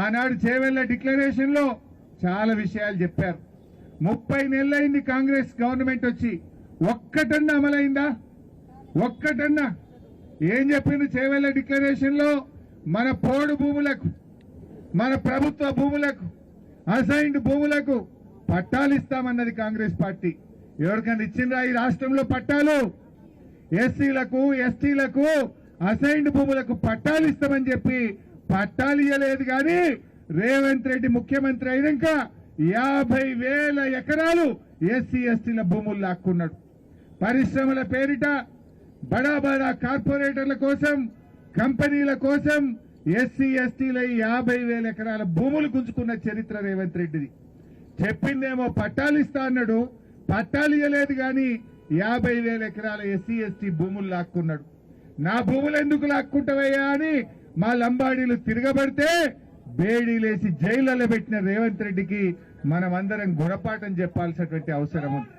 ఆనాడు చేవెళ్ల డిక్లరేషన్ లో చాలా విషయాలు చెప్పారు. 30 నెలలైంది కాంగ్రెస్ గవర్నమెంట్ వచ్చి, ఒక్కటన్నా అమలైందా? ఒక్కటన్నా? ఏం చెప్పింది చేవెళ్ల డిక్లరేషన్ లో? మన పోడు భూములకు, మన ప్రభుత్వ భూములకు, అసైన్డ్ భూములకు పట్టాలు ఇస్తామన్నది కాంగ్రెస్ పార్టీ. ఎవరికైనా ఇచ్చిందా ఈ రాష్ట్రంలో పట్టాలు? ఎస్సీలకు, ఎస్టీలకు అసైన్డ్ భూములకు పట్టాలు ఇస్తామని చెప్పి పట్టాలు ఇవ్వలేదు. కానీ రేవంత్ రెడ్డి ముఖ్యమంత్రి అయినాక 50,000 ఎకరాలు ఎస్సీ ఎస్టీల భూములు లాక్కున్నాడు. పరిశ్రమల పేరిట బడా బడా కార్పొరేటర్ల కోసం, కంపెనీల కోసం ఎస్సీ ఎస్టీల 50,000 ఎకరాల భూములు గుంజుకున్న చరిత్ర రేవంత్ రెడ్డిది. చెప్పిందేమో పట్టాలు ఇస్తా అన్నాడు, పట్టాలు ఇవ్వలేదు. కానీ 50,000 ఎకరాల ఎస్సీ ఎస్టీ భూములు లాక్కున్నాడు. నా భూములు ఎందుకు లాక్కుంటావయ్యా అని మా లంబాడీలు తిరగబడితే బేడీలేసి జైళ్లలో పెట్టిన రేవంత్ రెడ్డికి మనమందరం గుణపాఠం చెప్పాల్సినటువంటి అవసరం ఉంది.